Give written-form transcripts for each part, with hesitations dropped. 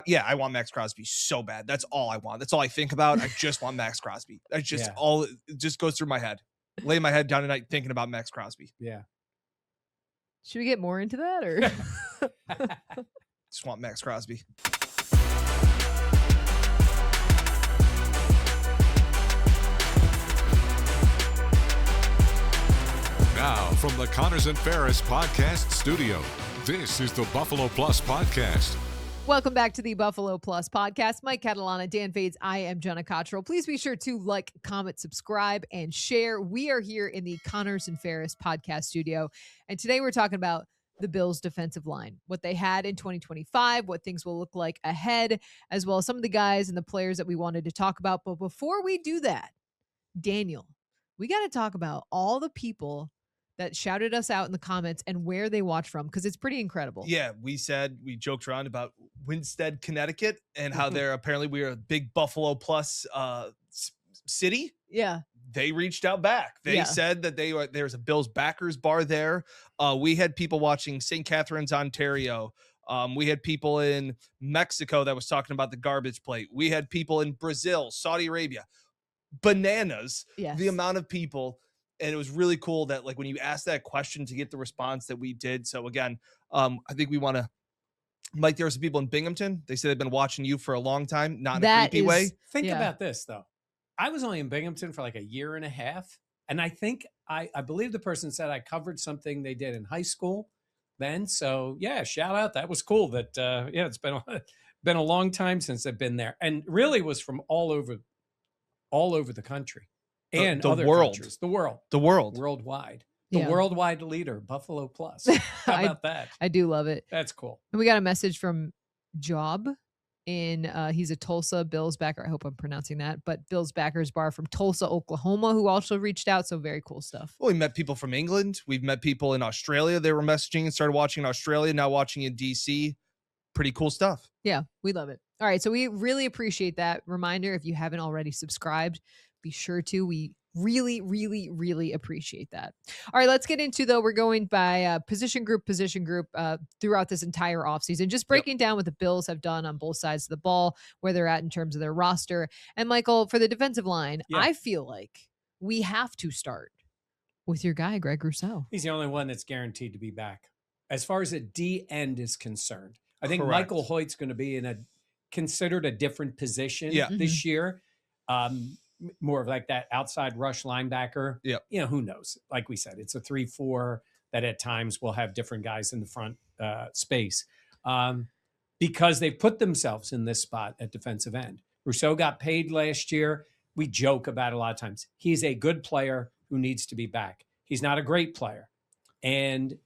Yeah, I want Max Crosby so bad. That's all I want. That's all I think about. I just want Max Crosby. That's just all. It just goes through my head. Lay my head down tonight thinking about Max Crosby. Yeah. Should we get more into that, or just want Max Crosby? Now, from the Connors and Ferris podcast studio, this is the Buffalo Plus podcast. Welcome back to the Buffalo Plus podcast. Mike Catalana, Dan Fades. I am Jenna Cottrell. Please be sure to like, comment, subscribe, and share. We are here in the Connors and Ferris podcast studio, and today we're talking about the Bills' defensive line, what they had in 2025, what things will look like ahead, as well as some of the guys and the players that we wanted to talk about. But before we do that, Daniel, we got to talk about all the people that shouted us out in the comments and where they watch from, because it's pretty incredible. Yeah, we joked around about Winsted, Connecticut, and how we're a big Buffalo Plus city. Yeah. They reached out back. They said that there's a Bills backers bar there. We had people watching St. Catharines, Ontario. We had people in Mexico that was talking about the garbage plate. We had people in Brazil, Saudi Arabia. Bananas. Yes. The amount of people. And it was really cool that, like, when you asked that question to get the response that we did. So again, I think we want to, Mike, there were some people in Binghamton. They said they've been watching you for a long time, not in a creepy way. Think about this, though. I was only in Binghamton for like a year and a half. And I think I believe the person said I covered something they did in high school then. So yeah, shout out. That was cool that, it's been a long time since I've been there, and really was from all over the country. And the other world. countries. The world. Worldwide. The worldwide leader, Buffalo Plus. How about that? I do love it. That's cool. And we got a message from Job he's a Tulsa Bills backer. I hope I'm pronouncing that, but Bills backers bar from Tulsa, Oklahoma, who also reached out. So very cool stuff. Well, we met people from England. We've met people in Australia. They were messaging and started watching in Australia, now watching in DC. Pretty cool stuff. Yeah, we love it. All right. So we really appreciate that. Reminder, if you haven't already subscribed, be sure to. We really, really, really appreciate that. All right, let's get into, though, we're going by position group throughout this entire offseason, just breaking down what the Bills have done on both sides of the ball, where they're at in terms of their roster. And Michael, for the defensive line, I feel like we have to start with your guy, Greg Rousseau. He's the only one that's guaranteed to be back. As far as a D end is concerned, I think Correct. Michael Hoecht's going to be considered a different position this year. More of like that outside rush linebacker. Yeah. Who knows? Like we said, it's a 3-4 that at times will have different guys in the front space because they've put themselves in this spot at defensive end. Rousseau got paid last year. We joke about it a lot of times. He's a good player who needs to be back. He's not a great player. And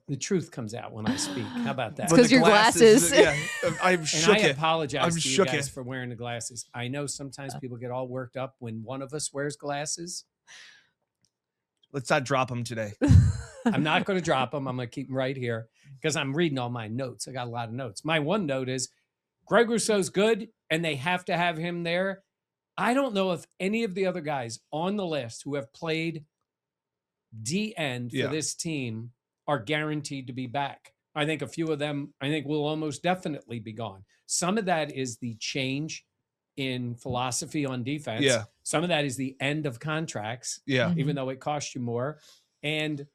the truth comes out when I speak. How about that? Because your glasses. I'm shook. And I apologize to you shook guys for wearing the glasses. I know sometimes people get all worked up when one of us wears glasses. Let's not drop them today. I'm not going to drop them. I'm going to keep them right here because I'm reading all my notes. I got a lot of notes. My one note is Greg Rousseau's good, and they have to have him there. I don't know if any of the other guys on the list who have played D end for this team are guaranteed to be back. I think a few of them, will almost definitely be gone. Some of that is the change in philosophy on defense. Yeah. Some of that is the end of contracts. Yeah. Even though it costs you more. And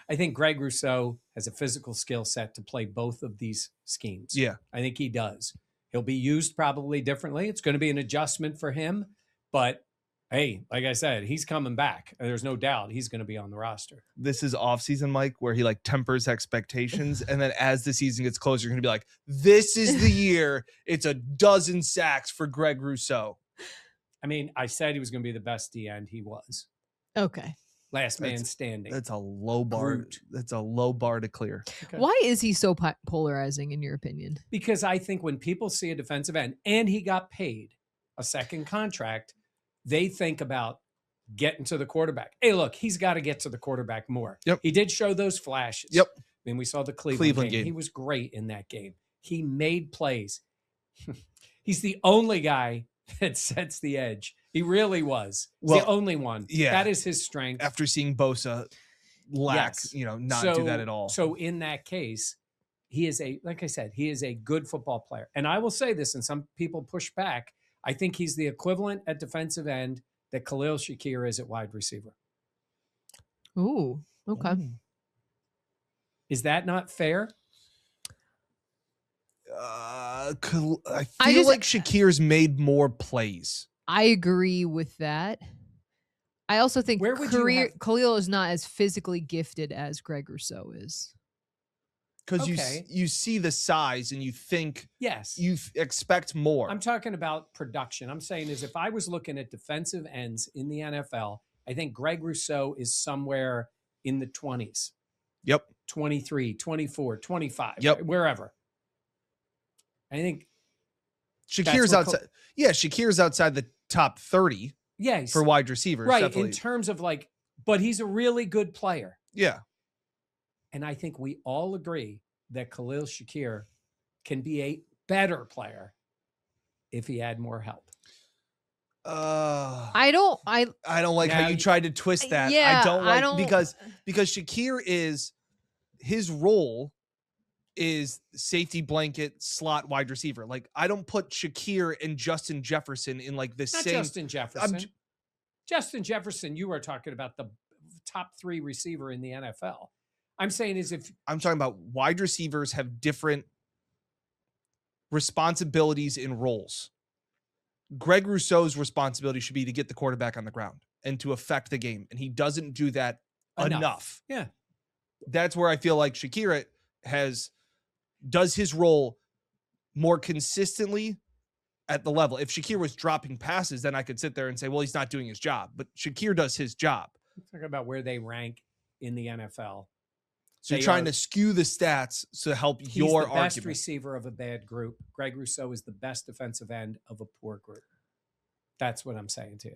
I think Greg Rousseau has a physical skill set to play both of these schemes. Yeah. I think he does. He'll be used probably differently. It's going to be an adjustment for him, but hey, like I said, he's coming back. There's no doubt he's going to be on the roster. This is offseason, Mike, where he tempers expectations. And then as the season gets closer, you're going to be like, this is the year. It's a dozen sacks for Greg Rousseau. I mean, I said he was going to be the best D end. He was. Okay. Last man standing. That's a low bar. Groot. That's a low bar to clear. Okay. Why is he so polarizing, in your opinion? Because I think when people see a defensive end and he got paid a second contract, they think about getting to the quarterback. Hey, look, he's got to get to the quarterback more. Yep. He did show those flashes. Yep. I mean, we saw the Cleveland game. game. He was great in that game. He made plays. He's the only guy that sets the edge. He really was. He's the only one. Yeah. That is his strength. After seeing Bosa. not do that at all. So in that case, he is like I said, he is a good football player. And I will say this, and some people push back, I think he's the equivalent at defensive end that Khalil Shakir is at wide receiver. Ooh, okay. Is that not fair? I feel like Shakir's made more plays. I agree with that. I also think Khalil is not as physically gifted as Greg Rousseau is. Because you see the size and you think you expect more. I'm talking about production. I'm saying is if I was looking at defensive ends in the NFL, I think Greg Rousseau is somewhere in the 20s. Yep. 23, 24, 25, yep. Wherever. I think Shakir's outside. Shakir's outside the top 30 for wide receivers. Right, definitely. in terms of but he's a really good player. Yeah. And I think we all agree that Khalil Shakir can be a better player if he had more help. I don't like how you tried to twist that. Yeah, I don't because Shakir is his role is safety blanket slot wide receiver. Like I don't put Shakir and Justin Jefferson in like the same. Justin Jefferson. Justin Jefferson, you are talking about the top 3 receiver in the NFL. I'm saying is if I'm talking about wide receivers have different responsibilities and roles. Greg Rousseau's responsibility should be to get the quarterback on the ground and to affect the game. And he doesn't do that enough. Yeah. That's where I feel like Shakir does his role more consistently at the level. If Shakir was dropping passes, then I could sit there and say, well, he's not doing his job. But Shakir does his job. Talk about where they rank in the NFL. So you're trying to skew the stats to help your argument. He's the best receiver of a bad group. Greg Rousseau is the best defensive end of a poor group. That's what I'm saying to you.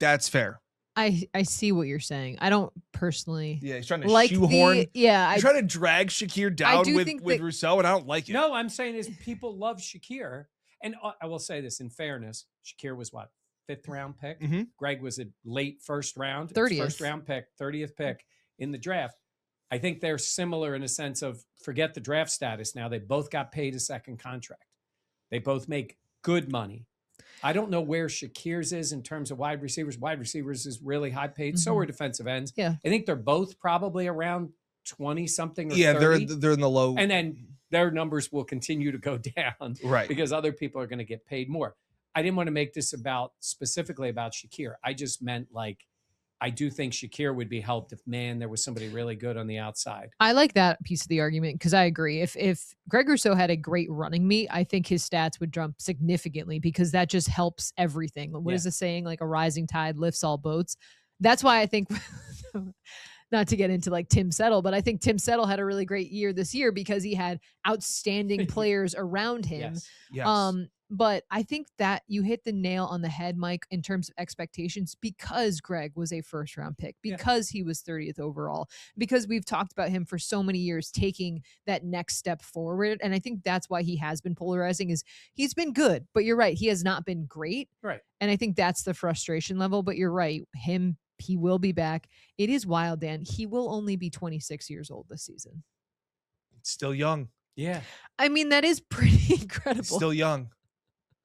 That's fair. I see what you're saying. I don't personally. Yeah, he's trying to shoehorn. He's trying to drag Shakir down with Rousseau, and I don't like it. No, I'm saying is people love Shakir. And I will say this in fairness, Shakir was what? 5th round pick. Mm-hmm. Greg was a late first round. 30th. First round pick, 30th pick in the draft. I think they're similar in a sense of forget the draft status now. They both got paid a second contract. They both make good money. I don't know where Shakir's is in terms of wide receivers. Wide receivers is really high paid. So are defensive ends. Yeah. I think they're both probably around 20 something or 30. Yeah, they're in the low. And then their numbers will continue to go down. Right. Because other people are going to get paid more. I didn't want to make this specifically about Shakir. I just meant I do think Shakir would be helped if, there was somebody really good on the outside. I like that piece of the argument because I agree. If Greg Rousseau had a great running meet, I think his stats would jump significantly because that just helps everything. What is the saying? Like a rising tide lifts all boats. That's why I think, not to get into Tim Settle, but I think Tim Settle had a really great year this year because he had outstanding players around him. Yes. But I think that you hit the nail on the head, Mike, in terms of expectations because Greg was a first round pick, because he was 30th overall, because we've talked about him for so many years taking that next step forward. And I think that's why he has been polarizing is he's been good, but you're right. He has not been great. Right. And I think that's the frustration level, but you're right. He will be back. It is wild, Dan. He will only be 26 years old this season. Still young. Yeah. I mean, that is pretty incredible. Still young.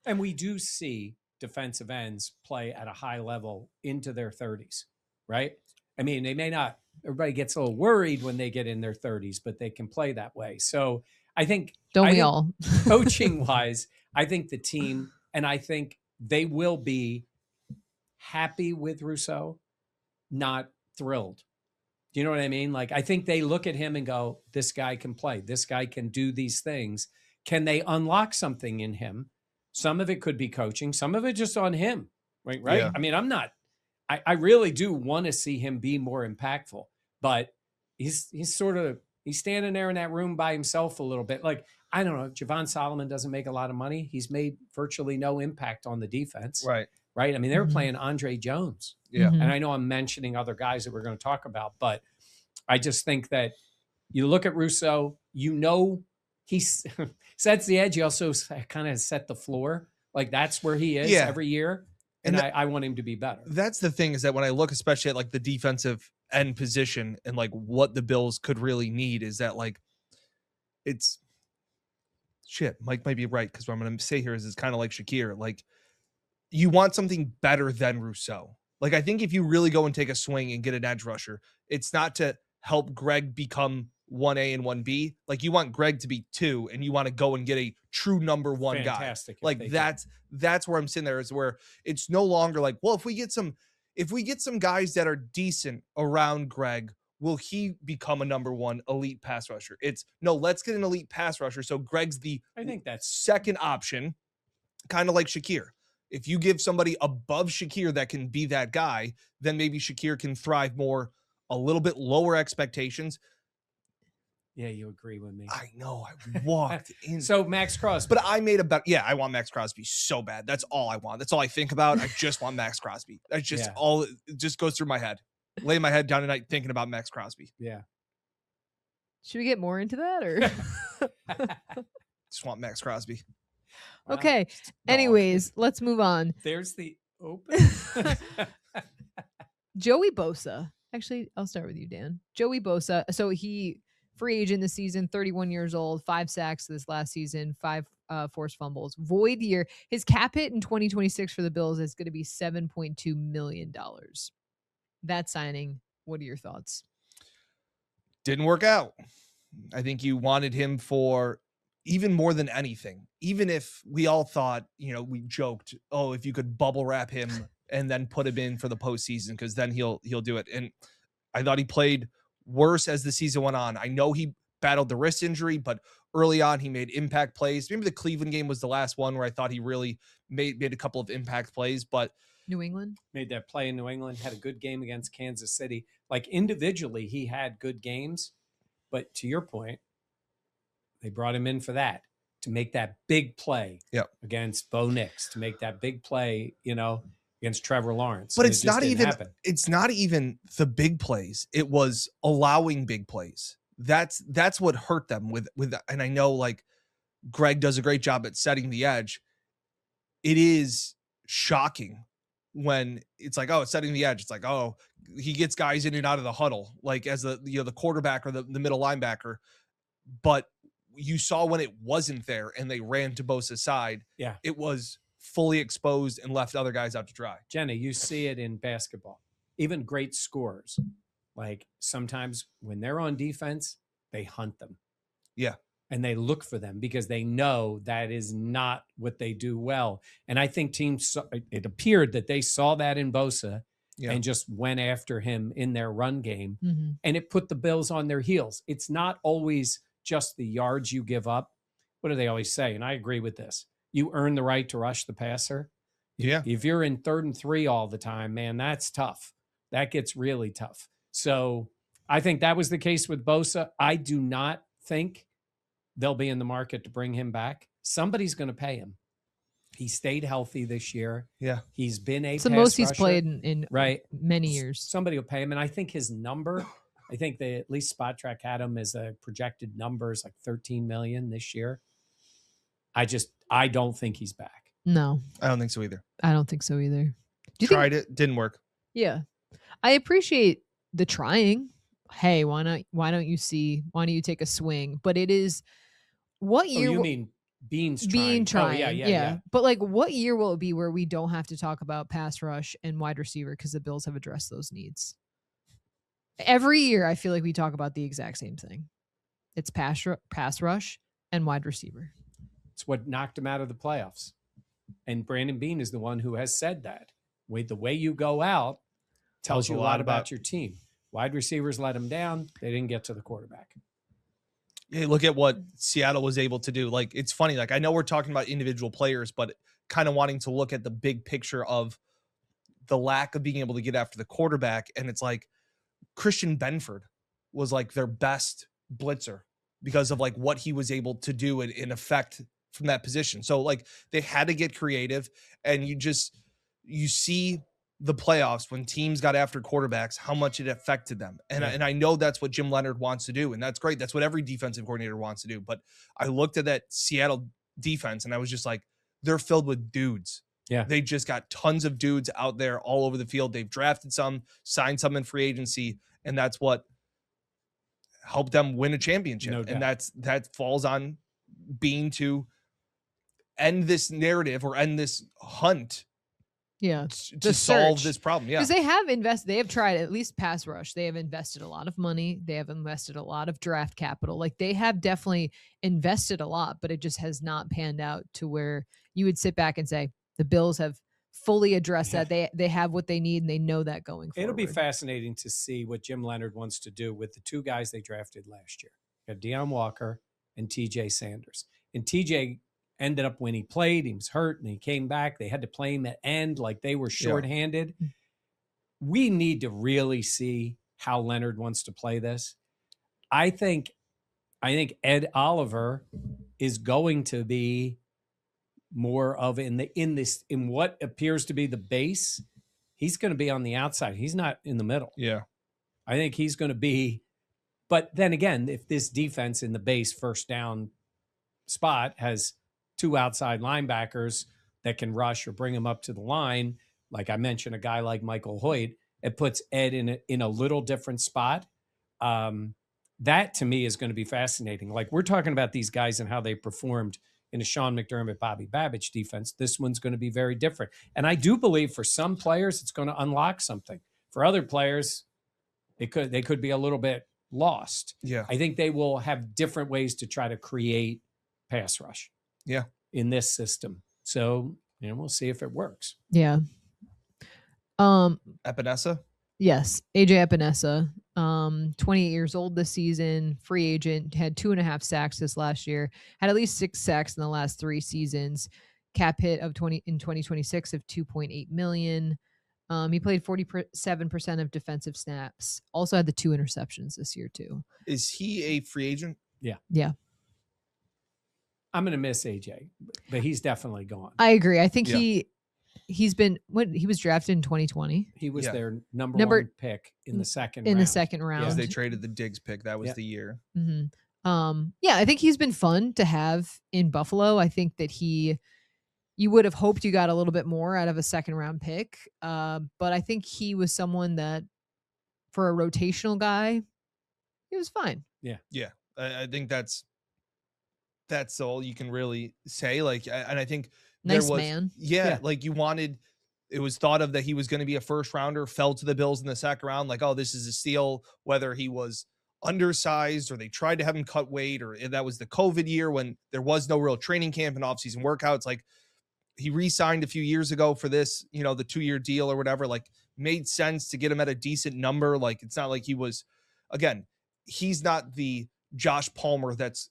And we do see defensive ends play at a high level into their 30s, right? I mean, they may not, everybody gets a little worried when they get in their 30s, but they can play that way. So I think, all? Coaching wise, I think the team, and I think they will be happy with Rousseau, not thrilled. Do you know what I mean? I think they look at him and go, this guy can play. This guy can do these things. Can they unlock something in him? Some of it could be coaching. Some of it just on him, right? Yeah. I mean, I really do want to see him be more impactful, but he's standing there in that room by himself a little bit. I don't know. Javon Solomon doesn't make a lot of money. He's made virtually no impact on the defense. Right. Right. I mean, they were playing Andre Jones. Yeah. And I know I'm mentioning other guys that we're going to talk about, but I just think that you look at Rousseau, he sets the edge. He also kind of set the floor. That's where he is every year. And I want him to be better. That's the thing is that when I look especially at the defensive end position and like what the Bills could really need is that like it's shit. Mike might be right because what I'm going to say here is it's kind of like Shakir. Like you want something better than Rousseau. Like I think if you really go and take a swing and get an edge rusher, it's not to help Greg become 1A and 1B. Like you want Greg to be 2 and you want to go and get a true number 1 Fantastic guy. Like that's where I'm sitting there is where it's no longer like, well, if we get some guys that are decent around Greg, will he become a number 1 elite pass rusher? It's no, let's get an elite pass rusher. So Greg's I think that's second option, kind of like Shakir. If you give somebody above Shakir that can be that guy, then maybe Shakir can thrive more, a little bit lower expectations. Yeah, you agree with me. I know. I walked in. So Max Crosby. But I made a bet. Yeah, I want Max Crosby so bad. That's all I want. That's all I think about. I just want Max Crosby. That's just all. It just goes through my head. Lay my head down tonight thinking about Max Crosby. Yeah. Should we get more into that or? Just want Max Crosby. Okay. Anyways, let's move on. There's the open. Joey Bosa. Actually, I'll start with you, Dan. Joey Bosa. So he free agent this season, 31 years old, 5 sacks this last season, 5 forced fumbles. Void year. His cap hit in 2026 for the Bills is going to be $7.2 million. That signing, what are your thoughts? Didn't work out. I think you wanted him for even more than anything. Even if we all thought, we joked, oh, if you could bubble wrap him and then put him in for the postseason, because then he'll do it. And I thought he played worse as the season went on. I know he battled the wrist injury, but early on he made impact plays. Maybe the Cleveland game was the last one where I thought he really made a couple of impact plays, but New England made that play in New England, had a good game against Kansas City. Like individually, he had good games, but to your point, they brought him in for that, to make that big play against Bo Nix, to make that big play, against Trevor Lawrence. But it's not even the big plays. It was allowing big plays. That's what hurt them with, and I know like Greg does a great job at setting the edge. It is shocking when it's like, oh, it's setting the edge. It's like, oh, he gets guys in and out of the huddle, like as the quarterback or the middle linebacker. But you saw when it wasn't there and they ran to Bosa's side. Yeah, it was fully exposed and left other guys out to dry. Jenna, you see it in basketball. Even great scorers, like sometimes when they're on defense, they hunt them. Yeah. And they look for them because they know that is not what they do well. And I think teams, it appeared that they saw that in Bosa and just went after him in their run game. Mm-hmm. And it put the Bills on their heels. It's not always just the yards you give up. What do they always say? And I agree with this. You earn the right to rush the passer. Yeah. If you're in 3rd and 3 all the time, man, that's tough. That gets really tough. So I think that was the case with Bosa. I do not think they'll be in the market to bring him back. Somebody's going to pay him. He stayed healthy this year. Yeah. He's been it's the most he's played in many years. Somebody will pay him. And I think his number, I think they at least Spot Track had him as a projected number is like 13 million this year. I don't think he's back. No. I don't think so either. I don't think so either. Tried it, didn't work. Yeah. I appreciate the trying. Hey, why don't you take a swing? But it is what year? Oh, you mean Beans trying? Oh, yeah. But like, what year will it be where we don't have to talk about pass rush and wide receiver because the Bills have addressed those needs? Every year, I feel like we talk about the exact same thing. It's pass rush and wide receiver. It's what knocked him out of the playoffs. And Brandon Beane is the one who has said that. The way you go out tells you a lot about your team. Wide receivers let him down. They didn't get to the quarterback. Yeah, look at what Seattle was able to do. Like, it's funny. Like, I know we're talking about individual players, but kind of wanting to look at the big picture of the lack of being able to get after the quarterback. And it's like Christian Benford was like their best blitzer because of like what he was able to do in effect from that position. So like they had to get creative, and you see the playoffs when teams got after quarterbacks, how much it affected them. And I know that's what Jim Leonard wants to do. And that's great. That's what every defensive coordinator wants to do. But I looked at that Seattle defense and I was just like, they're filled with dudes. Yeah. They just got tons of dudes out there all over the field. They've drafted some, signed some in free agency, and that's what helped them win a championship. No doubt. And that falls on Bean to end this narrative or end this hunt. Yeah. To solve this problem. Yeah. Because they have tried at least pass rush. They have invested a lot of money. They have invested a lot of draft capital. Like they have definitely invested a lot, but it just has not panned out to where you would sit back and say the Bills have fully addressed that. They have what they need and they know that going forward. It'll be fascinating to see what Jim Leonard wants to do with the two guys they drafted last year. You have Deion Walker and TJ Sanders. And TJ ended up when he played, he was hurt and he came back. They had to play him at end like they were shorthanded. Yeah. We need to really see how Leonard wants to play this. I think Ed Oliver is going to be more of in what appears to be the base. He's going to be on the outside. He's not in the middle. Yeah. I think he's going to be, but then again, if this defense in the base first down spot has two outside linebackers that can rush or bring him up to the line, like I mentioned, a guy like Michael Hoecht, it puts Ed in a little different spot. That to me is going to be fascinating. Like we're talking about these guys and how they performed in a Sean McDermott, Bobby Babich defense. This one's going to be very different. And I do believe for some players, it's going to unlock something. For other players, they could be a little bit lost. Yeah. I think they will have different ways to try to create pass rush. Yeah. In this system. So, we'll see if it works. Yeah. Epenesa? Yes. AJ Epenesa, 28 years old this season, free agent, had 2.5 sacks this last year, had at least 6 sacks in the last 3 seasons, cap hit of 2026 of $2.8 million. He played 47% of defensive snaps. Also had the 2 interceptions this year too. Is he a free agent? Yeah. I'm going to miss AJ, but he's definitely gone. I agree. I think he was drafted in 2020. He was their number 1 pick in the second round. The second round. Because they traded the Diggs pick. That was the year. Mm-hmm. I think he's been fun to have in Buffalo. I think that you would have hoped you got a little bit more out of a second round pick. But I think he was someone that for a rotational guy, he was fine. Yeah. Yeah. I think that's all you can really say. Like, and I think nice man. Yeah. Like it was thought of that he was going to be a first rounder, fell to the Bills in the second round. Like, oh, this is a steal, whether he was undersized or they tried to have him cut weight, or that was the COVID year when there was no real training camp and off-season workouts. Like he re-signed a few years ago for this, the 2-year deal or whatever, like made sense to get him at a decent number. Like, it's not like he's not the Josh Palmer that's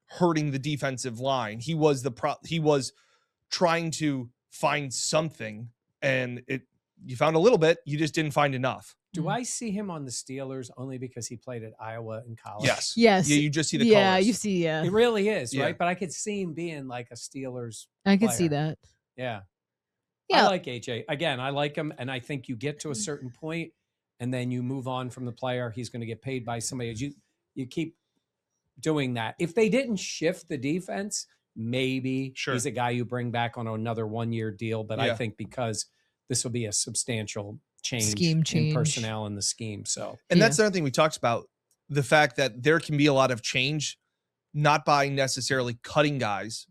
hurting the defensive line. He was he was trying to find something, and you found a little bit, you just didn't find enough. Do I see him on the Steelers only because he played at Iowa in college? Yes. Yeah, you just see the colors. colors. You see, It really is, right? But I could see him being like a Steelers I could player. see that. Yeah. Yeah. I like AJ. Again, I like him, and I think you get to a certain point, and then you move on from the player. He's going to get paid by somebody. You keep doing that. If they didn't shift the defense, maybe he's a guy you bring back on another 1-year deal. But I think because this will be a substantial change in personnel in the scheme. So, and that's the other thing we talked about, the fact that there can be a lot of change, not by necessarily cutting guys,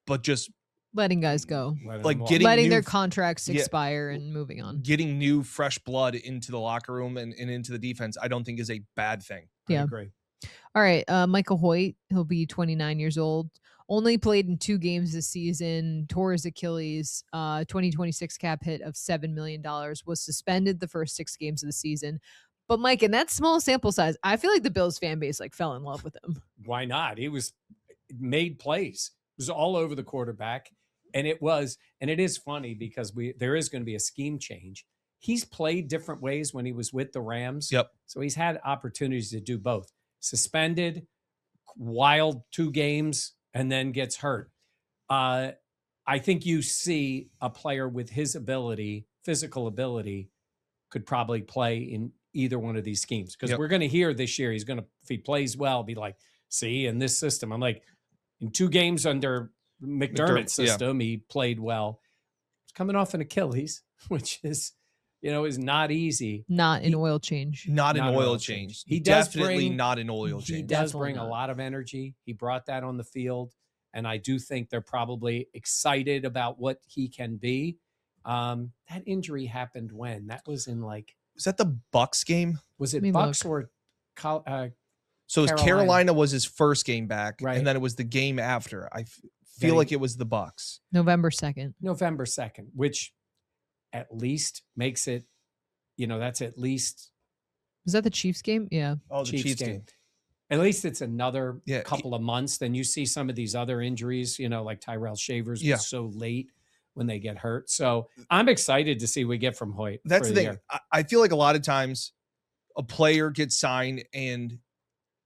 but just letting guys go, like letting their contracts expire and moving on. Getting new, fresh blood into the locker room and into the defense, I don't think is a bad thing. Yeah. I agree. All right. Michael Hoecht, he'll be 29 years old. Only played in 2 games this season, tore his Achilles, 2026 cap hit of $7 million, was suspended the first 6 games of the season. But Mike, in that small sample size, I feel like the Bills fan base fell in love with him. Why not? He made plays. It was all over the quarterback. And it is funny because there is going to be a scheme change. He's played different ways when he was with the Rams. Yep. So he's had opportunities to do both. Suspended, wild 2 games, and then gets hurt. I think you see a player with his physical ability, could probably play in either one of these schemes. Because we're going to hear this year, if he plays well, be like, see, in this system. I'm like, in 2 games under McDermott's system, he played well. He's coming off an Achilles, which is is not easy. Not an oil change. Not an oil change. He does definitely bring, not an oil He change. does Definitely bring a not. lot of energy. He brought that on the field, and I do think they're probably excited about what he can be. That injury happened when? That was in Was that the Bucks game? was Let me it Bucks look. or So it was Carolina was his first game back, Right. and then it was the game after. I feel like it was the Bucks. November 2nd. November 2nd, which at least makes it, that's at least Was that the Chiefs game? Yeah. Oh, the Chiefs game. At least it's another Yeah, couple of months. Then you see some of these other injuries, like Tyrell Shavers was so late when they get hurt. So I'm excited to see what we get from Hoecht. That's for the the thing. year. I feel like a lot of times a player gets signed and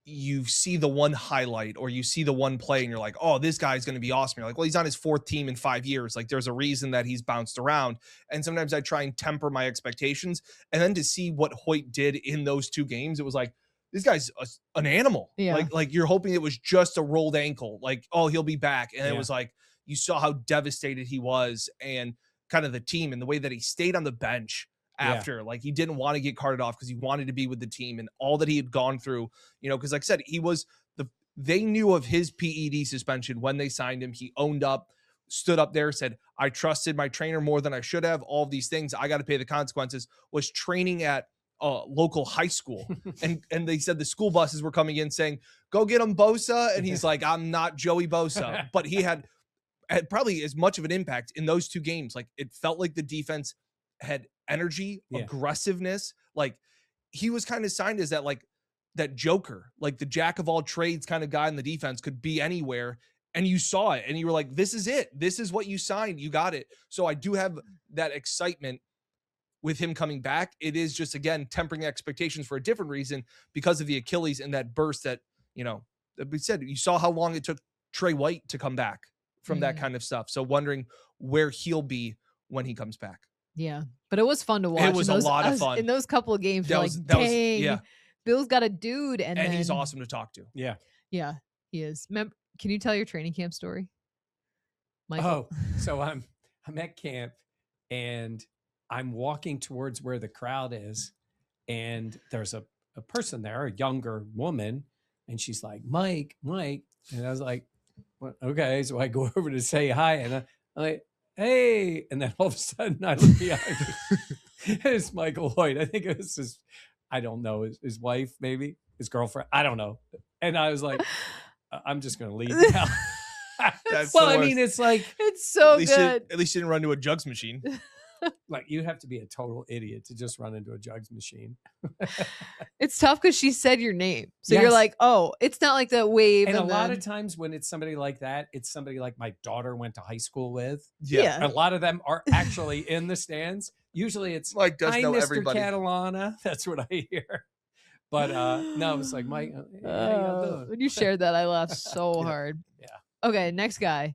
you see the one highlight or you see the one play and you're like, oh, this guy's going to be awesome. You're like, well, he's on his 4th team in 5 years. Like there's a reason that he's bounced around. And sometimes I try and temper my expectations. And then to see what Hoecht did in those 2 games, it was like, this guy's an animal. Yeah. Like you're hoping it was just a rolled ankle. Like, oh, he'll be back. And it was like, you saw how devastated he was and kind of the team and the way that he stayed on the bench after. Like he didn't want to get carted off because he wanted to be with the team and all that he had gone through, because like I said, they knew of his PED suspension when they signed him. He owned up, stood up there, said, I trusted my trainer more than I should have. All of these things, I got to pay the consequences. Was training at local high school. and they said the school buses were coming in saying, go get him Bosa. And he's like, I'm not Joey Bosa. But he had probably as much of an impact in those 2 games. Like it felt like the defense had energy, aggressiveness. Like he was kind of signed as that joker, like the jack of all trades kind of guy in the defense, could be anywhere. And you saw it and you were like, this is it. This is what you signed. You got it. So I do have that excitement with him coming back. It is just, again, tempering expectations for a different reason because of the Achilles and that burst that we said, you saw how long it took Trey White to come back from that kind of stuff. So wondering where he'll be when he comes back. Yeah. But it was fun to watch. It was a lot of fun. In those couple of games, dang, Bill's got a dude. And then, he's awesome to talk to. Yeah. Yeah, he is. Can you tell your training camp story, Michael? Oh, so I'm at camp and I'm walking towards where the crowd is, and there's a person there, a younger woman, and she's like, Mike. And I was like, well, okay. So I go over to say hi, and I'm like, hey. And then all of a sudden I look behind me. It's Michael Hoecht. I think it was I don't know, his wife, maybe his girlfriend. I don't know. And I was like, I'm just going to leave now. Well, I mean, it's like, it's so good. At least you didn't run into a jugs machine. Like you have to be a total idiot to just run into a jugs machine. It's tough because she said your name. So you're like, oh, it's not like the wave. And a lot of times when it's somebody like that, it's somebody like my daughter went to high school with. Yeah. A lot of them are actually in the stands. Usually it's Mike does know Mr. everybody. Catalana. That's what I hear. But no, it's like, Mike, hey, how you doing? When you shared that, I laughed so hard. Yeah. Okay, next guy.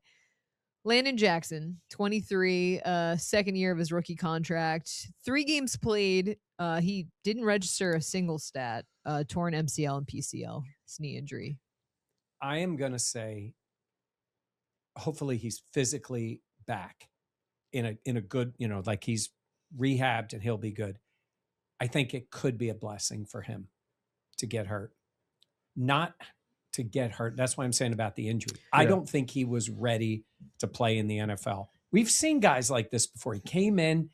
Landon Jackson, 23, second year of his rookie contract. 3 games played. He didn't register a single stat. Torn MCL and PCL. His knee injury. I am going to say, hopefully he's physically back in a good, like he's rehabbed and he'll be good. I think it could be a blessing for him to get hurt. Not to get hurt. That's why I'm saying about the injury. Yeah. I don't think he was ready to play in the NFL. We've seen guys like this before. He came in,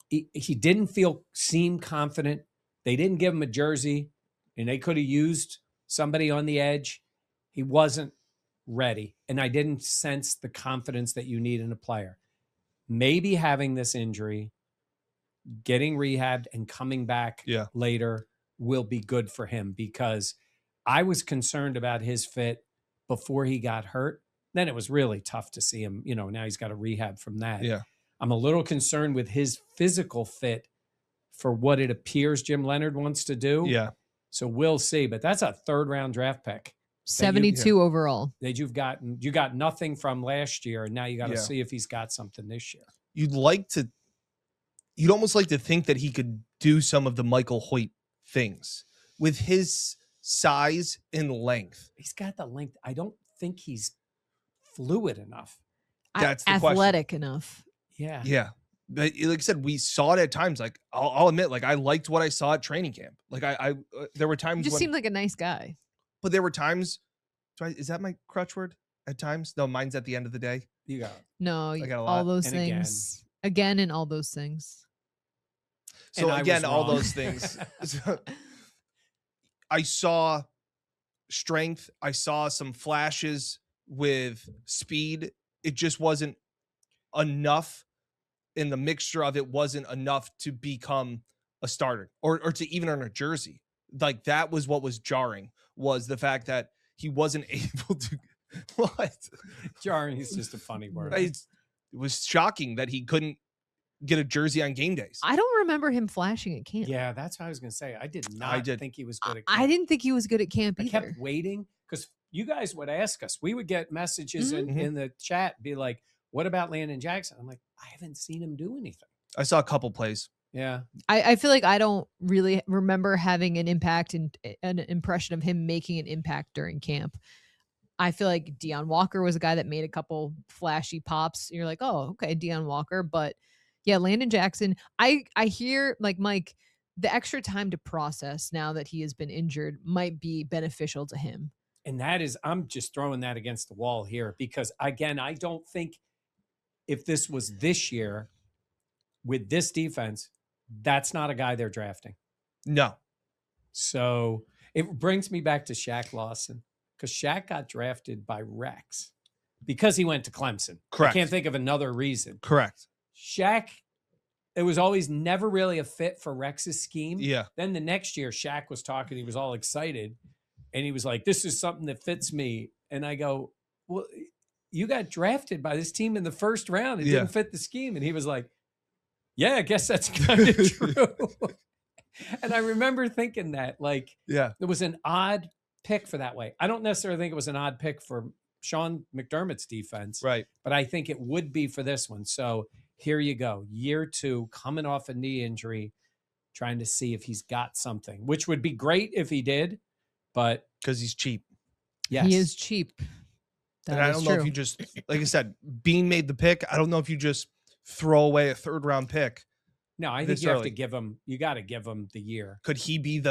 he didn't seem confident. They didn't give him a jersey, and they could have used somebody on the edge. He wasn't ready, and I didn't sense the confidence that you need in a player. Maybe having this injury, getting rehabbed, and coming back later will be good for him, because I was concerned about his fit before he got hurt. Then it was really tough to see him, now he's got a rehab from that. Yeah. I'm a little concerned with his physical fit for what it appears Jim Leonard wants to do. Yeah. So we'll see, but that's a 3rd round draft pick. 72 overall. That you got nothing from last year, and now you got to see if he's got something this year. You'd almost like to think that he could do some of the Michael Hoecht things with his size and length. He's got the length. I don't think he's fluid enough. That's the athletic question. enough. Yeah. Yeah. But like I said, we saw it at times. Like I'll admit, like I liked what I saw at training camp. Like I there were He times just when, seemed like a nice guy. but there were times. Is that my crutch word? At times, no, mine's at the end of the day. You got it. No, I got a all lot. those And things again, and all those things. So And I again, was all wrong. those things. I saw strength. I saw some flashes with speed. It just wasn't enough. In the mixture of it wasn't enough to become a starter or to even earn a jersey. Like that was what was jarring, was the fact that he wasn't able to. What? Jarring is just a funny word. It was shocking that he couldn't get a jersey on game days. I don't remember him flashing at camp. Yeah, that's what I was going to say. I did not think he was good at camp. I didn't think he was good at camp I either. kept waiting because you guys would ask us. We would get messages in the chat, be like, what about Landon Jackson? I'm like, I haven't seen him do anything. I saw a couple plays. Yeah. I feel like I don't really remember having an impact and an impression of him making an impact during camp. I feel like Deion Walker was a guy that made a couple flashy pops. You're like, oh, okay, Deion Walker. But yeah, Landon Jackson, I hear, like, Mike, the extra time to process now that he has been injured might be beneficial to him. And that is, I'm just throwing that against the wall here because, again, I don't think if this was this year with this defense, that's not a guy they're drafting. No. So it brings me back to Shaq Lawson because Shaq got drafted by Rex because he went to Clemson. Correct. I can't think of another reason. Correct. Shaq, it was always never really a fit for Rex's scheme. Yeah. Then the next year, Shaq was talking. He was all excited. And he was like, this is something that fits me. And I go, well, you got drafted by this team in the first round. It didn't fit the scheme. And he was like, yeah, I guess that's kind of true. And I remember thinking that, like, Yeah. it was an odd pick for that way. I don't necessarily think it was an odd pick for Sean McDermott's defense. Right. But I think it would be for this one. So here you go. Year 2, coming off a knee injury, trying to see if he's got something, which would be great if he did. But because he's cheap. Yes. He is cheap. And I don't know if you just, like I said, Bean made the pick. I don't know if you just throw away a 3rd round pick. No, I think you have to give him, you got to give him the year. Could he be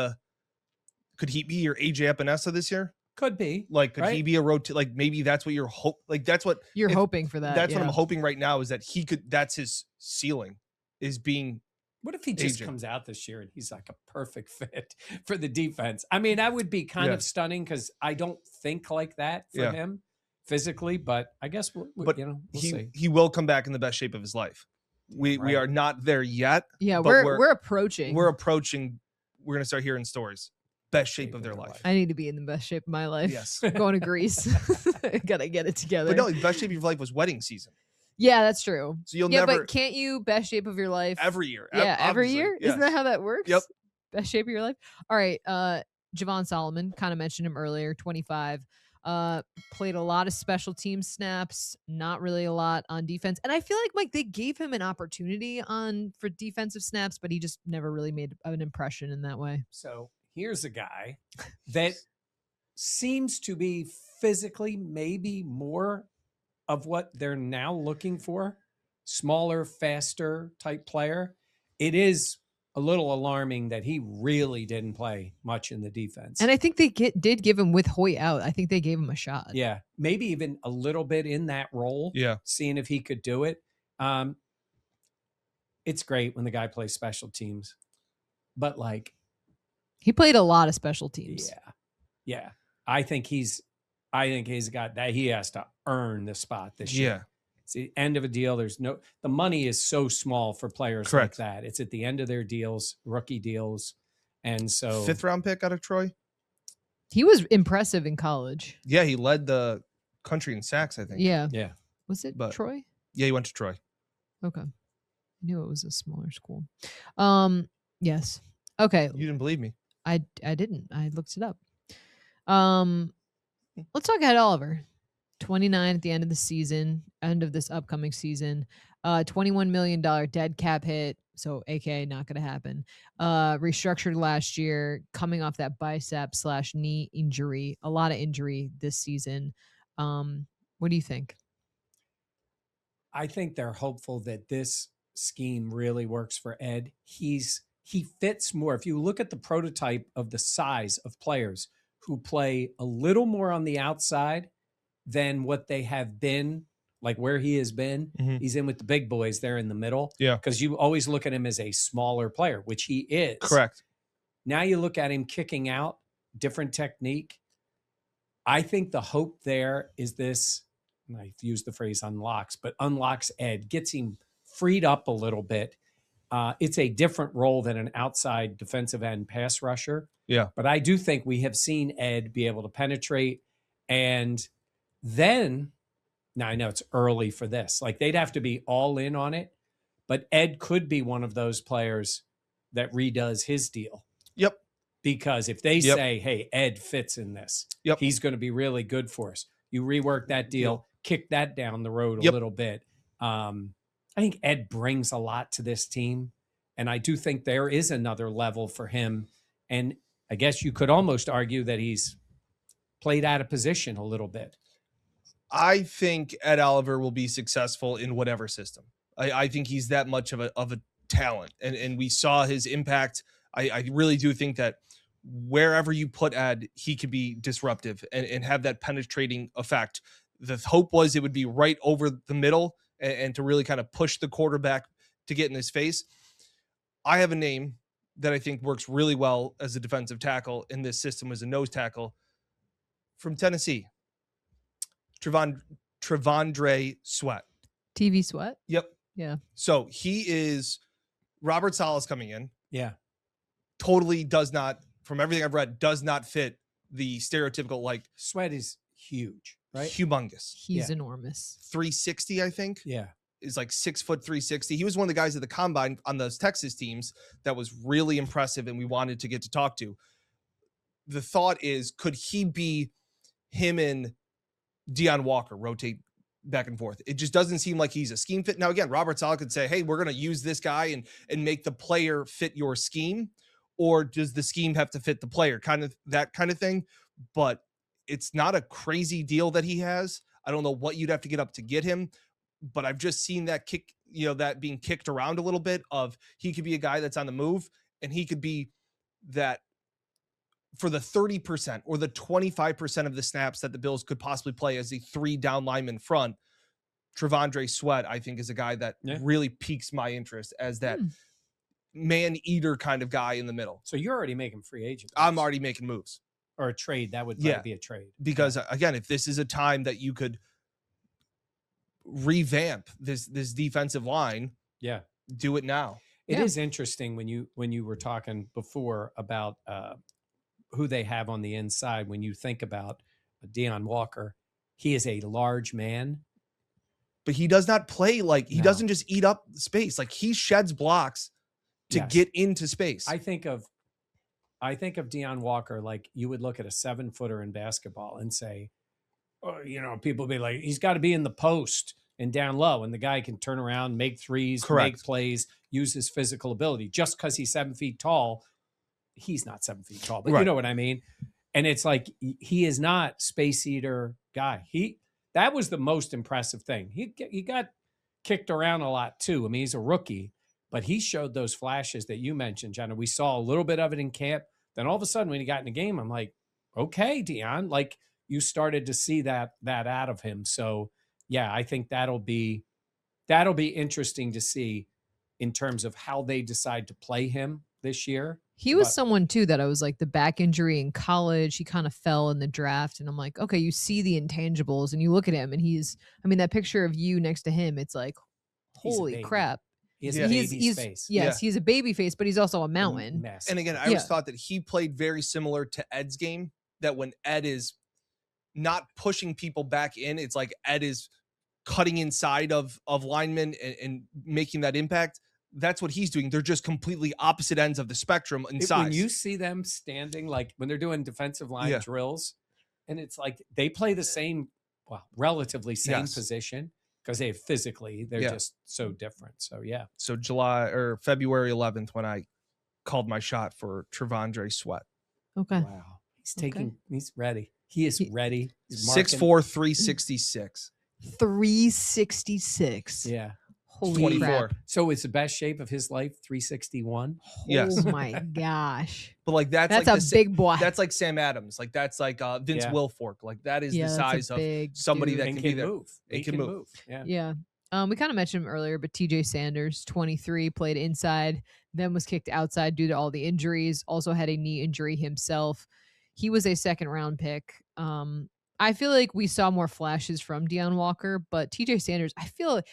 your AJ Epenesa this year? Could be. Like, could he be a like maybe that's what you're that's what you're hoping for that. That's what I'm hoping right now is that he could, that's his ceiling, is being. What if he just comes out this year and he's like a perfect fit for the defense? I mean, that would be kind of stunning because I don't think like that for him physically, but I guess we'll see. He will come back in the best shape of his life. We are not there yet. Yeah, we're approaching. We're approaching. We're gonna start hearing stories. Best shape of their life. I need to be in the best shape of my life. Yes. Going to Greece. Gotta get it together. But no, the best shape of your life was wedding season. Yeah, that's true. So you'll never. But can't you best shape of your life every year? Yeah, every year. Yes. Isn't that how that works? Yep. Best shape of your life. All right. Javon Solomon, kind of mentioned him earlier. 25. Played a lot of special team snaps. Not really a lot on defense. And I feel like they gave him an opportunity for defensive snaps, but he just never really made an impression in that way. So here's a guy that seems to be physically maybe more of what they're now looking for. Smaller, faster type player. It is a little alarming that he really didn't play much in the defense. And I think they did give him with Hoecht out. I think they gave him a shot. Yeah. Maybe even a little bit in that role. Yeah. Seeing if he could do it. It's great when the guy plays special teams. But like, he played a lot of special teams. Yeah. Yeah. I think he's got that. He has to earn the spot this year. Yeah. It's the end of a deal. The money is so small for players like that. It's at the end of their deals, rookie deals. And so 5th round pick out of Troy. He was impressive in college. Yeah. He led the country in sacks, I think. Yeah. Yeah. Was it Troy? Yeah. He went to Troy. Okay. I knew it was a smaller school. Yes. Okay. You didn't believe me. I didn't. I looked it up. Let's talk Ed Oliver. 29 at the end of the season, end of this upcoming season. $21 million dead cap hit. So AKA not going to happen. Restructured last year, coming off that bicep/knee injury. A lot of injury this season. What do you think? I think they're hopeful that this scheme really works for Ed. He fits more. If you look at the prototype of the size of players who play a little more on the outside than what they have been, like where he has been, he's in with the big boys there in the middle. Yeah. Because you always look at him as a smaller player, which he is. Correct. Now you look at him kicking out, different technique. I think the hope there is this, and I've used the phrase unlocks, but unlocks Ed, gets him freed up a little bit. It's a different role than an outside defensive end pass rusher. Yeah. But I do think we have seen Ed be able to penetrate. And then, now I know it's early for this, like they'd have to be all in on it, but Ed could be one of those players that redoes his deal. Yep. Because if they say, hey, Ed fits in this, he's going to be really good for us. You rework that deal, kick that down the road a little bit. I think Ed brings a lot to this team. And I do think there is another level for him. And I guess you could almost argue that he's played out of position a little bit. I think Ed Oliver will be successful in whatever system. I think he's that much of a talent. And we saw his impact. I really do think that wherever you put Ed, he could be disruptive and have that penetrating effect. The hope was it would be right over the middle and to really kind of push the quarterback to get in his face. I have a name that I think works really well as a defensive tackle in this system as a nose tackle from Tennessee. Trevondre Sweat. TV Sweat? Yep. Yeah. So he is Robert Saleh's coming in. Yeah. Totally does not, from everything I've read, does not fit the stereotypical, like, Sweat is huge, right? Humongous. He's enormous. 360, I think. Yeah. Is like 6 foot 360. He was one of the guys at the combine on those Texas teams that was really impressive and we wanted to get to talk to. The thought is, could he be him and Deion Walker rotate back and forth? It just doesn't seem like he's a scheme fit. Now, again, Robert Saleh could say, hey, we're going to use this guy and make the player fit your scheme. Or does the scheme have to fit the player? That kind of thing. But it's not a crazy deal that he has. I don't know what you'd have to get up to get him, but I've just seen that kick, that being kicked around a little bit of he could be a guy that's on the move and he could be that for the 30% or the 25% of the snaps that the Bills could possibly play as a 3 down lineman front. Trevondre Sweat, I think, is a guy that really piques my interest as that man eater kind of guy in the middle. So you're already making free agent moves. I'm already making moves. Or a trade. That would be a trade. Because again, if this is a time that you could revamp this defensive line, do it now. It is interesting when you were talking before about who they have on the inside. When you think about Deion Walker, he is a large man, but he does not play like he doesn't just eat up space. Like he sheds blocks to get into space. I think of Deion Walker like you would look at a 7-footer in basketball and say, oh, people be like, he's got to be in the post and down low, and the guy can turn around, make threes, make plays, use his physical ability. Just because he's 7 feet tall, he's not 7 feet tall, but you know what I mean? And it's like, he is not space eater guy. That was the most impressive thing. He got kicked around a lot too. I mean, he's a rookie, but he showed those flashes that you mentioned, Jenna. We saw a little bit of it in camp. Then all of a sudden when he got in the game, I'm like, okay, Deion, like you started to see that out of him. So yeah, I think that'll be interesting to see in terms of how they decide to play him this year. He was someone too that I was like, the back injury in college, he kind of fell in the draft. And I'm like, okay, you see the intangibles and you look at him and that picture of you next to him, it's like, holy crap. He has a baby's face. Yes, he's a baby face, but he's also a mountain. Massive. And again, I always thought that he played very similar to Ed's game, that when Ed is not pushing people back in, it's like Ed is cutting inside of linemen and making that impact. That's what he's doing. They're just completely opposite ends of the spectrum in size. When you see them standing, like when they're doing defensive line drills, and it's like they play the same, relatively same position because they're just so different. So, yeah. So February 11th when I called my shot for Trevondre Sweat. Okay. Wow. He's ready. He is ready. 6'4", 366. 366. Yeah. Holy 24. crap. So it's the best shape of his life, 361. Yes. Oh my gosh. But like that's That's like a big boy. That's like Sam Adams. Like that's like Vince Yeah. Wilfork. Like that is the that's a size of big somebody dude. that And can be there. move. It He can move. Yeah. Yeah. We kind of mentioned him earlier, but TJ Sanders, 23, played inside, then was kicked outside due to all the injuries. Also had a knee injury himself. He was a second-round pick. I feel like we saw more flashes from Deion Walker, but TJ Sanders, I feel it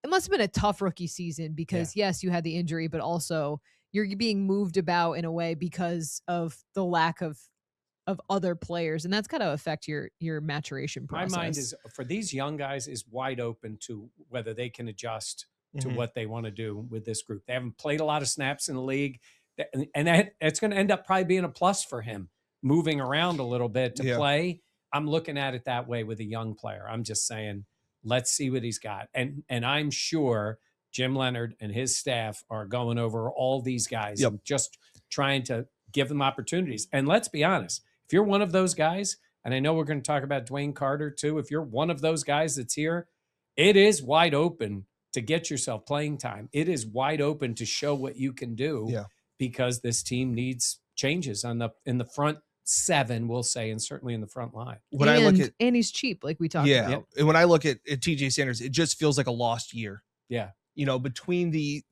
must have been a tough rookie season because, yes, you had the injury, but also you're being moved about in a way because of the lack of other players, and that's got to affect your maturation process. My mind is for these young guys is wide open to whether they can adjust to what they want to do with this group. They haven't played a lot of snaps in the league, and it's going to end up probably being a plus for him, moving around a little bit to play. I'm looking at it that way with a young player. I'm just saying, let's see what he's got, and I'm sure Jim Leonard and his staff are going over all these guys and just trying to give them opportunities. And let's be honest. If you're one of those guys, and I know we're going to talk about Dwayne Carter too, if you're one of those guys that's here, it is wide open to get yourself playing time. It is wide open to show what you can do because this team needs changes in the front seven, we'll say, and certainly in the front line. And he's cheap, like we talked about. And when I look at TJ Sanders, it just feels like a lost year. Yeah. You know, between the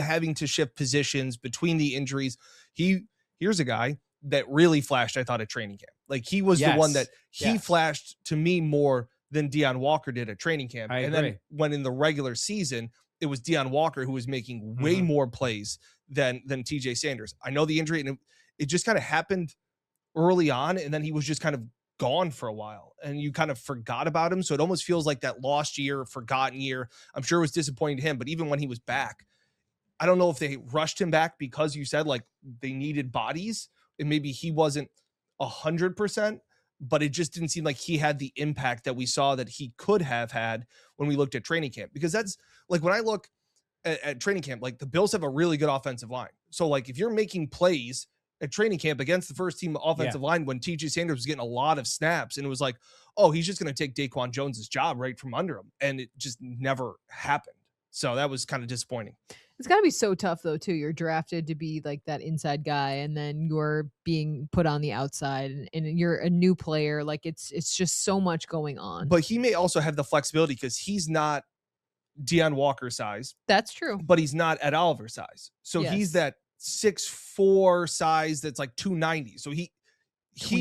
having to shift positions, between the injuries, here's a guy that really flashed, I thought, at training camp. Like he was the one that he flashed to me more than Deion Walker did at training camp. I agree. Then when in the regular season, it was Deion Walker who was making way more plays than TJ Sanders. I know the injury, and it just kind of happened early on, and then he was just kind of gone for a while, and you kind of forgot about him. So it almost feels like that lost year, forgotten year. I'm sure it was disappointing to him, but even when he was back, I don't know if they rushed him back because you said like they needed bodies, and maybe he wasn't 100%, but it just didn't seem like he had the impact that we saw that he could have had when we looked at training camp. Because that's like, when I look at training camp, like the Bills have a really good offensive line. So like if you're making plays at training camp against the first team offensive line, when TJ Sanders was getting a lot of snaps, and it was like, oh, he's just going to take DaQuan Jones's job right from under him. And it just never happened. So that was kind of disappointing. It's got to be so tough, though, too. You're drafted to be like that inside guy, and then you're being put on the outside, and you're a new player. Like it's just so much going on. But he may also have the flexibility because he's not Deion Walker size. That's true. But he's not Ed Oliver size. So he's that 6'4" size that's like 290. So he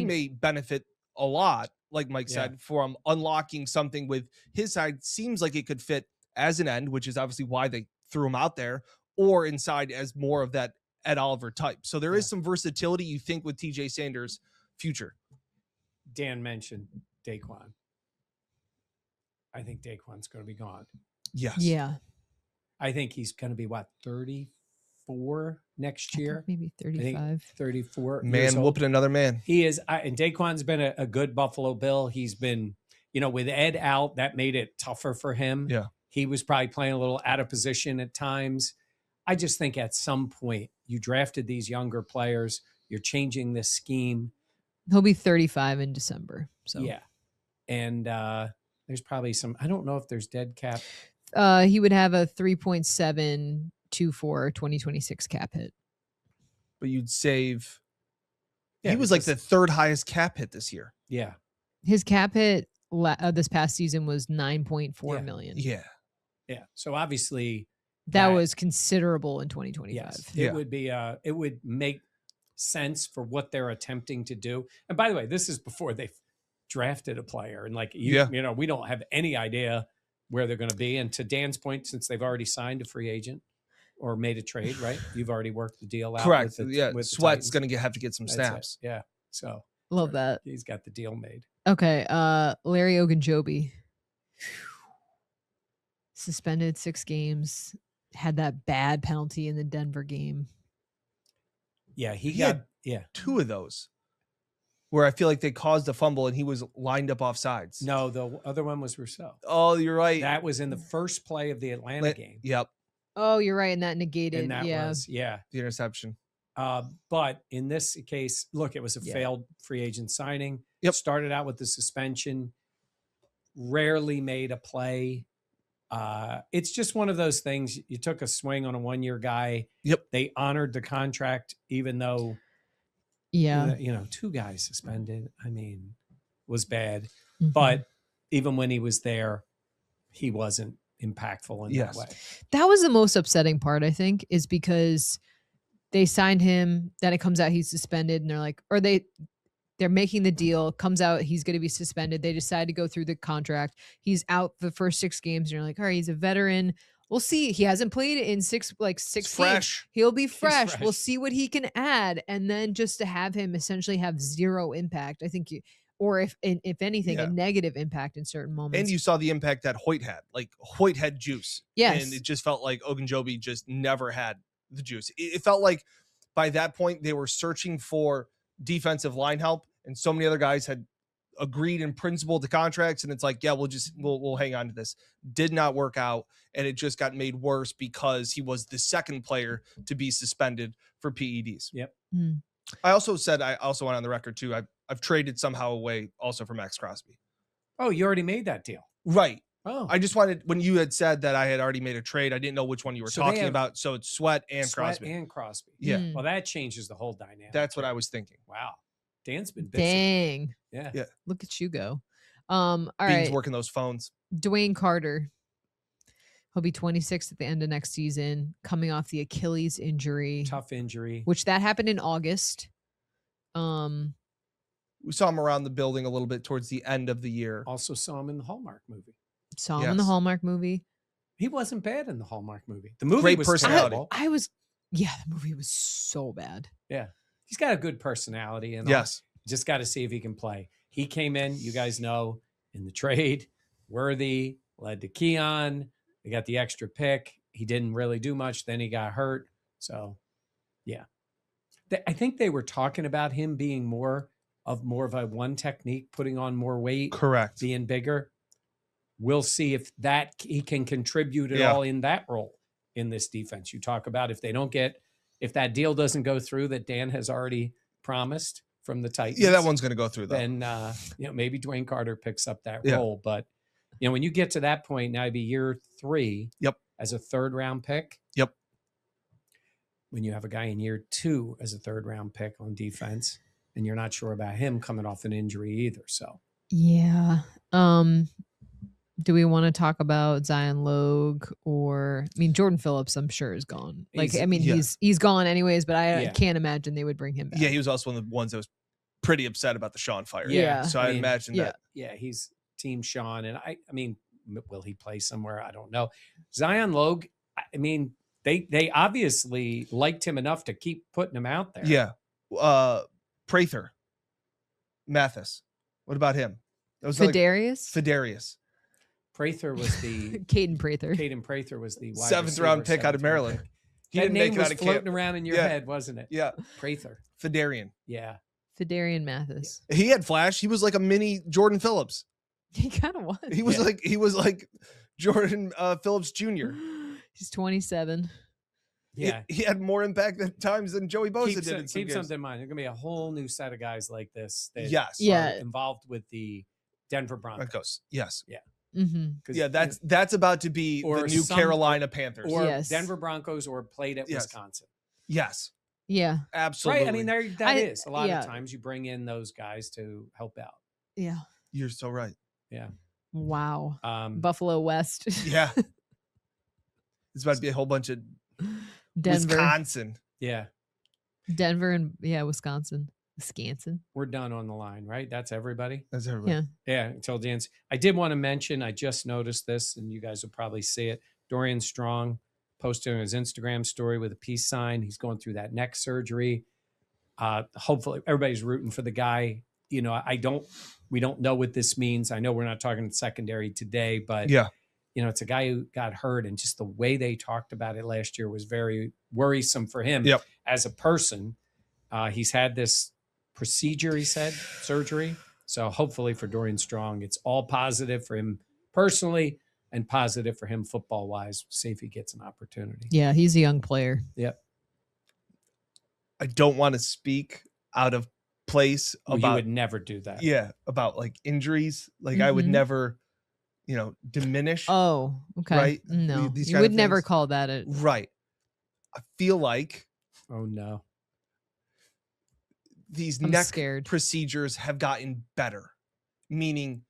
may benefit a lot, like Mike said, from unlocking something with his side. Seems like it could fit as an end, which is obviously why they threw him out there, or inside as more of that Ed Oliver type. So there is some versatility, you think, with TJ Sanders' future. Dan mentioned DaQuan. I think DaQuan's going to be gone. Yes. Yeah. I think he's going to be, 34 next year? Maybe 35. 34. Man whooping another man. He is. And DaQuan's been a good Buffalo Bill. He's been, with Ed out, that made it tougher for him. Yeah. He was probably playing a little out of position at times. I just think at some point you drafted these younger players. You're changing this scheme. He'll be 35 in December. So yeah. And there's probably some, I don't know if there's dead cap. He would have a 3.724 2026 cap hit. But you'd save. Yeah, he was like the third highest cap hit this year. Yeah. His cap hit this past season was 9.4 million. Yeah. Yeah. So obviously that was considerable in 2025. Yes, it would be it would make sense for what they're attempting to do. And by the way, this is before they've drafted a player, and like we don't have any idea where they're going to be. And to Dan's point, since they've already signed a free agent or made a trade, right? You've already worked the deal out. Correct. With Sweat's going to have to get some snaps. Yeah. So love that. He's got the deal made. Okay. Larry Ogunjobi. Suspended 6 games. Had that bad penalty in the Denver game. Yeah, he got 2 of those where I feel like they caused a fumble and he was lined up off sides. No, the other one was Rousseau. Oh, you're right. That was in the first play of the Atlanta game. Yep. Oh, you're right. And that negated. And that was, the interception. But in this case, look, it was a failed free agent signing. Yep. Started out with the suspension. Rarely made a play. It's just one of those things. You took a swing on a 1-year guy. Yep. They honored the contract, even though, Yeah. 2 guys suspended. I mean, was bad. Mhm. But even when he was there, he wasn't impactful in that way. That was the most upsetting part, I think, is because they signed him, then it comes out he's suspended, and they're like, or they're making the deal, comes out he's going to be suspended. They decide to go through the contract. He's out the first 6 games, and you're like, all right, he's a veteran. We'll see. He hasn't played in 6 games. Fresh. He'll be fresh. fresh. We'll see what he can add. And then just to have him essentially have zero impact, I think or if anything, a negative impact in certain moments. And you saw the impact that Hoecht had. Like, Hoecht had juice. Yes. And it just felt like Ogunjobi just never had the juice. It felt like by that point they were searching for defensive line help, and so many other guys had agreed in principle to contracts, and it's like, yeah, we'll hang on to this. Did not work out, and it just got made worse because he was the second player to be suspended for PEDs. Yep. I also went on the record too. I've traded somehow away also for Max Crosby. Oh, you already made that deal. Right. Oh, I just wanted, when you had said that I had already made a trade, I didn't know which one you were talking about. So it's Sweat and Crosby. And Crosby. Yeah. Mm. Well, that changes the whole dynamic. That's what I was thinking. Wow. Dan's been busy. Dang. Yeah. Look at you go. All Dean's right. working those phones. Dwayne Carter. He'll be 26 at the end of next season, coming off the Achilles injury. Tough injury. Which that happened in August. We saw him around the building a little bit towards the end of the year. Also saw him in the Hallmark movie. Saw him in the Hallmark movie. He wasn't bad in the Hallmark movie. The movie Great was personality. terrible. The movie was so bad. Yeah. He's got a good personality. And Yes. just got to see if he can play. He came in, you guys know, in the trade, worthy, led to Keon. They got the extra pick. He didn't really do much. Then he got hurt. So, yeah. I think they were talking about him being more of a one technique, putting on more weight. Correct. Being bigger. We'll see if that he can contribute at all in that role in this defense. You talk about if that deal doesn't go through that Dan has already promised from the Titans. Yeah, that one's going to go through though. Then maybe Dwayne Carter picks up that role. But when you get to that point, now it'd be year 3. Yep. As a 3rd round pick. Yep. When you have a guy in year 2 as a 3rd round pick on defense, and you're not sure about him coming off an injury either. So yeah. Do we want to talk about Zion Logue Jordan Phillips? I'm sure is gone. He's gone anyways, but I can't imagine they would bring him back. Yeah, he was also one of the ones that was pretty upset about the Sean fire. Yeah. So I imagine that. Yeah, he's Team Sean, and I mean, will he play somewhere? I don't know. Zion Logue. I mean, they obviously liked him enough to keep putting him out there. Yeah. Prather. Mathis. What about him? That was Fidarius. Prather was the Caden Prather. Caden Prather was the 7th round pick out of Maryland. He didn't make it out of floating around in your head, wasn't it? Yeah. Prather. Fidarian. Yeah. Fidarian Mathis. Yeah. He had flash. He was like a mini Jordan Phillips. He kind of was. He was like Jordan Phillips Jr. He's 27. Yeah. He had more impact at times than Joey Bosa did. Keep something in mind. There's going to be a whole new set of guys like this that are involved with the Denver Broncos. Yes. Yeah. Mm-hmm. Yeah, that's about to be the new Carolina Panthers. Or Denver Broncos or played at Wisconsin. Yes. Yeah. Absolutely. Right. I mean, that is. A lot of times you bring in those guys to help out. Yeah. You're so right. Yeah. Wow. Buffalo West. Yeah. It's about to be a whole bunch of Denver. Wisconsin. Yeah. Denver and Wisconsin. We're done on the line, right? That's everybody. That's everybody. Yeah. Until Dan's. I did want to mention, I just noticed this, and you guys will probably see it. Dorian Strong posted on his Instagram story with a peace sign. He's going through that neck surgery. Hopefully everybody's rooting for the guy. We don't know what this means. I know we're not talking secondary today, but it's a guy who got hurt, and just the way they talked about it last year was very worrisome for him as a person. He's had this procedure, he said, surgery. So hopefully for Dorian Strong, it's all positive for him personally and positive for him football wise. See if he gets an opportunity. Yeah, he's a young player. Yep. I don't want to speak out of place about. You would never do that. Yeah, about like injuries. Like I would never diminish. Oh, okay. Right? No, These you kind would of never things. call that a. Right. I feel like Oh no. these I'm neck scared. procedures have gotten better. Meaning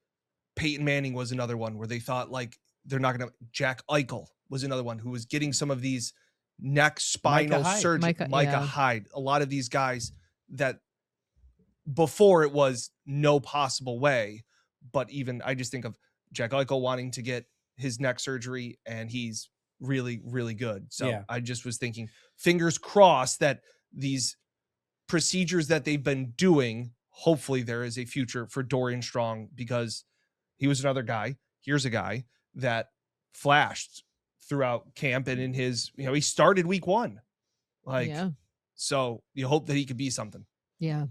Peyton Manning was another one where they thought like they're not going to. Jack Eichel was another one who was getting some of these neck spinal Hyde. surgery. Micah yeah. Hyde. A lot of these guys that before it was no possible way. But even I just think of Jack Eichel wanting to get his neck surgery, and he's really, really good. So Yeah. I just was thinking, fingers crossed that these procedures that they've been doing, hopefully there is a future for Dorian Strong, because he was another guy. Here's a guy that flashed throughout camp and in his, he started week 1. Yeah. So you hope that he could be something. Yeah.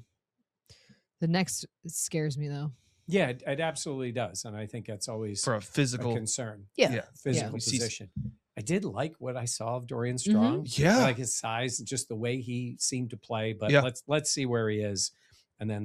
The next scares me though. Yeah, it absolutely does. And I think that's always For a physical concern. Yeah. Physical Yeah. position. I did like what I saw of Dorian Strong. Yeah. I like his size and just the way he seemed to play. But Yeah. let's see where he is. And then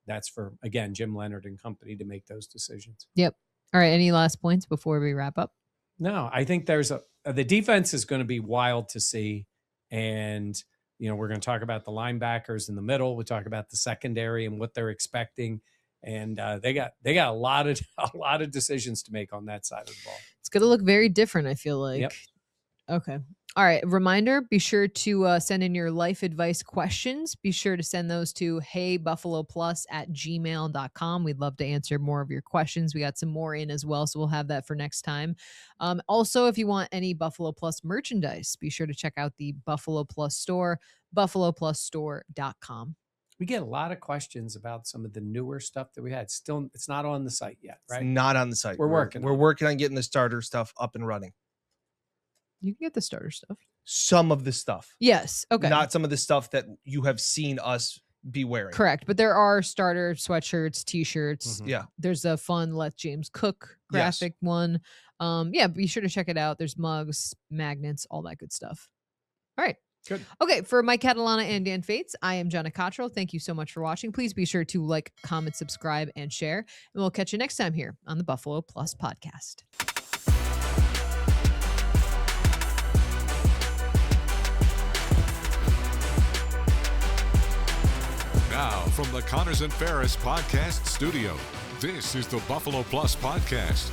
that's for, again, Jim Leonard and company to make those decisions. Yep. All right. Any last points before we wrap up? No, I think there's the defense is going to be wild to see. And, we're going to talk about the linebackers in the middle. We'll talk about the secondary and what they're expecting. And they got a lot of decisions to make on that side of the ball. It's going to look very different, I feel like. Yep. Okay. All right. Reminder, be sure to send in your life advice questions. Be sure to send those to heybuffaloplus@gmail.com. We'd love to answer more of your questions. We got some more in as well, so we'll have that for next time. Also, if you want any Buffalo Plus merchandise, be sure to check out the Buffalo Plus store, buffaloplusstore.com. We get a lot of questions about some of the newer stuff that we had. Still, it's not on the site yet, right? It's not on the site. We're working We're on it. working on getting the starter stuff up and running. You can get the starter stuff. Some of the stuff. Yes. Okay. Not some of the stuff that you have seen us be wearing. Correct. But there are starter sweatshirts, t-shirts. Mhm. Yeah. There's a fun Let James Cook Yes. graphic one. Yeah, be sure to check it out. There's mugs, magnets, all that good stuff. All right. Good. Okay, for Mike Catalana and Dan Fates, I am Jenna Cottrell. Thank you so much for watching. Please be sure to like, comment, subscribe, and share. And we'll catch you next time here on the Buffalo Plus Podcast. Now, from the Connors and Ferris Podcast Studio, this is the Buffalo Plus Podcast.